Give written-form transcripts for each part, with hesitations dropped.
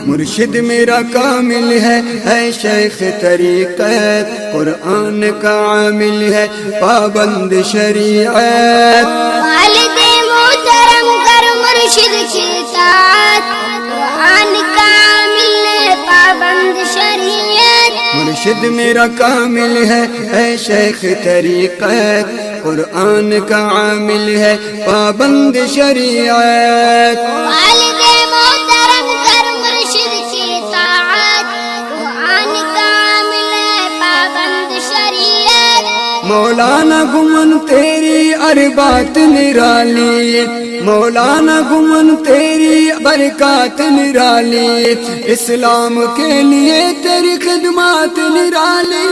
مرشد میرا کامل ہے شیخ طریقت، قرآن کا عامل ہے پابند شریعت، والد محترم کر مرشد کی اطاعت، قرآن کا عامل ہے پابند شریعت، مرشد میرا کامل ہے شیخ طریقت، قرآن کا عامل ہے پابند شریعت، والد محترم کر مرشد کی اطاعت، قرآن کا عامل ہے پابند شریعت، مولانا گمن تیری اربات نرالی، مولانا گمن تیری برکات نرالی، اسلام کے لیے تیری خدمات نرالی،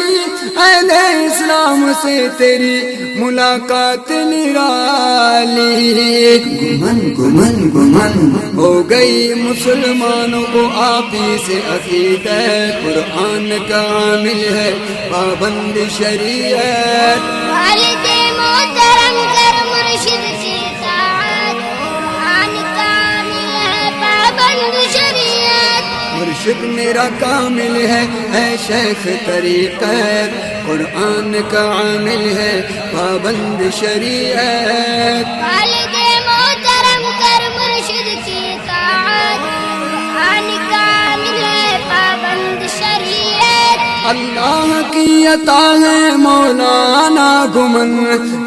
اہل اسلام سے تیری ملاقات نرالی، گمن گمن گمن ہو گئی مسلمانوں کو آپ ہی سے عقیدت، قرآن کا عامل ہے پابند شریعت، والد محترم کر مرشد کی اطاعت، قرآن کا عامل ہے پابند شریعت، مرشد میرا کامل ہے شیخ طریقت، قرآن کا عامل ہے پابند شریعت، والد محترم کر مرشد کی اطاعت، قرآن کا عامل ہے پابند شریعت، اللہ کی عطا ہے مولانا گمن،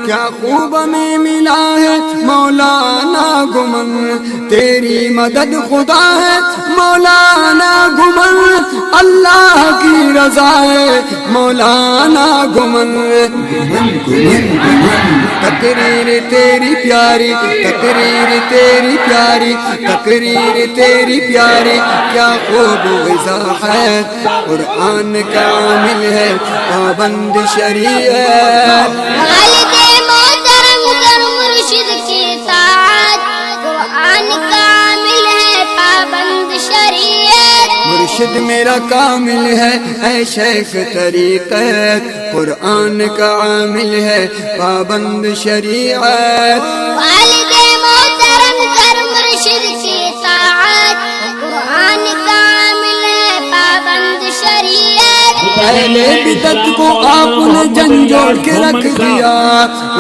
کیا خوب میں ملا ہے مولانا گمن، تیری مدد خدا ہے مولانا گمن، اللہ کی رضا ہے مولانا گمن، گمن گمن گمن تقریر تیری پیاری، تقریر تیری پیاری، تقریر تیری پیاری، کیا خوب وضاحت، قرآن کا عامل ہے پابند شریعت، والد محترم کر مرشد کی اطاعت، قرآن کا عامل ہے پابند شریعت، مرشد میرا کامل ہے شیخ طریقت، قرآن کا عامل ہے پابند شریعت، والد محترم کر مرشد کی اطاعت، قرآن کا عامل ہے پابند شریعت، پہلے بدعت کو آپ نے جھنجھوڑ کے رکھ دیا،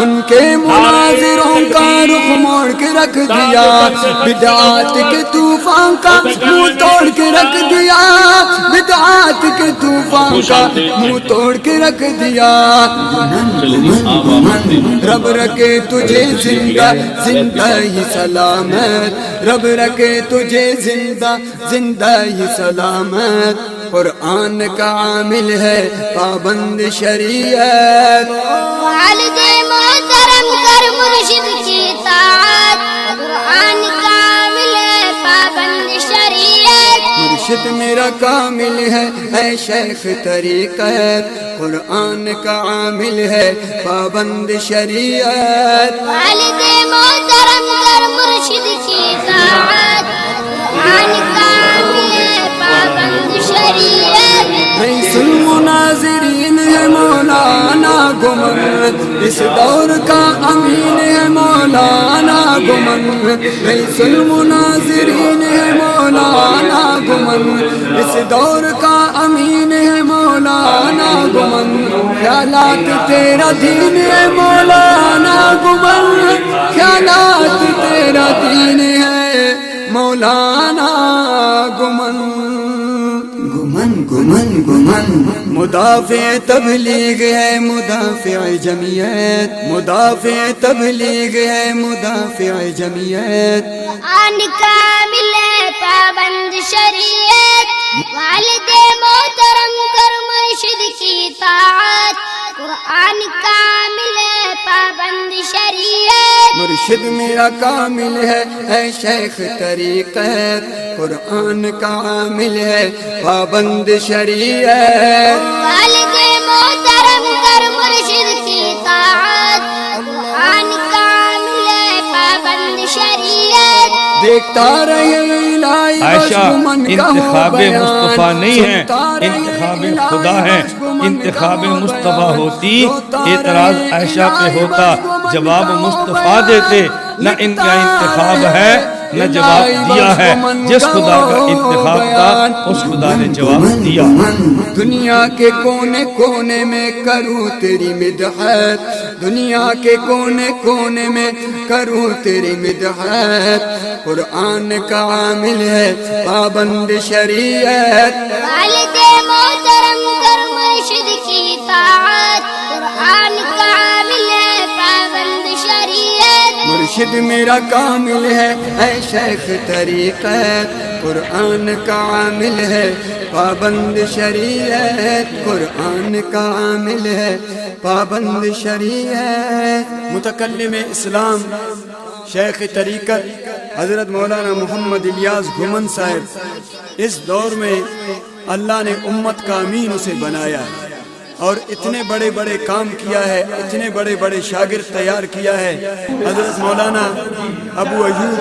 ان کے مناظروں کا رخ موڑ کے رکھ دیا، بدعات کے طوفان کا منہ توڑ کے رکھ دیا، بدعات کے طوفان کا منہ توڑ کے رکھ دیا، رب رکھے تجھے زندہ زندہ ہی سلامت، رب رکھے تجھے زندہ زندہ ہی سلامت، قرآن کا عامل ہے پابند شریعت، والد محترم کر مرشد کی اطاعت، قرآن کا عامل ہے پابند شریعت، مرشد میرا کامل ہے شیخ طریقت، قرآن کا عامل ہے پابند شریعت، والد محترم کر مرشد کی اطاعت، قرآن کا عامل ہے پابند شریعت، رئیس المناظرین ہے مولانا گمن، اس دور کا امین ہے مولانا گمن، رئیس المناظرین ہے مولانا گمن، اس دور کا امین ہے مولانا گمن، خیالات تیرا دین ہے مولانا گمن، خیالات تیرا دین ہے مولانا گمن، گمن گمن گمن مدافع تبلیغ ہے مدافع جمعیت، مدافع تبلیغ ہے مدافع جمعیت، قرآن کا عامل ہے پابند شریعت، والد محترم کر مرشد کی اطاعت، قرآن کا عامل ہے پابند شریعت، مرشد میرا کامل ہے شیخ طریقت، قرآن کا عامل ہے پابند شریعت، والد محترم کر مرشد کی اطاعت، قرآن کا عامل ہے پابند شریعت، دیکھتا رہے الہی عائشہ بس گمن کا ہو انتخاب بیان، مصطفیٰ نہیں ہے، سنتا رہے انتخاب الہی خدا ہے، بس گمن انتخاب مصطفیٰ ہوتی اعتراض عائشہ پہ ہوتا، جواب مصطفیٰ دیتے، نہ ان کا انتخاب ہے نہ جواب دیا ہے، جس خدا کا انتخاب تھا اس خدا نے جواب دیا۔ دنیا کے کونے کونے میں کروں تیری مدحت، دنیا کے کونے کونے میں کروں تیری مدحت، قرآن کا عامل ہے پابند شریعت، والد محترم کر مرشد کی طاعت، قرآن کا عامل ہے پابند شریعت، مرشد میرا کامل ہے اے شیخ طریقت، قرآن کا عامل ہے پابند شریعت، قرآن کا عامل ہے پابند شریعت۔ متکلم اسلام شیخ طریقت حضرت مولانا محمد الیاس گھمن صاحب، اس دور میں اللہ نے امت کا امین اسے بنایا ہے اور اتنے بڑے بڑے کام کیا ہے، اتنے بڑے بڑے شاگرد تیار کیا ہے۔ حضرت مولانا ابو ایوب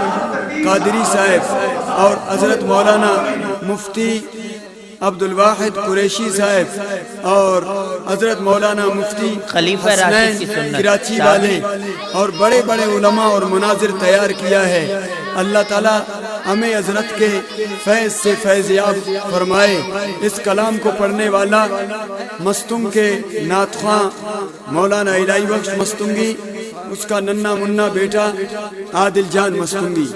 قادری صاحب اور حضرت مولانا مفتی عبدالواحد قریشی صاحب اور حضرت مولانا مفتی خلیفہ حسنین راشد کی سنت کراچی والے اور بڑے بڑے علماء اور مناظر تیار کیا ہے۔ اللہ تعالیٰ ہمیں حضرت کے فیض سے فیضیاب فرمائے۔ اس کلام کو پڑھنے والا مستنگ کے نعت خواں مولانا الہی بخش مستنگی، اس کا ننھا منا بیٹا عادل جان مستنگی۔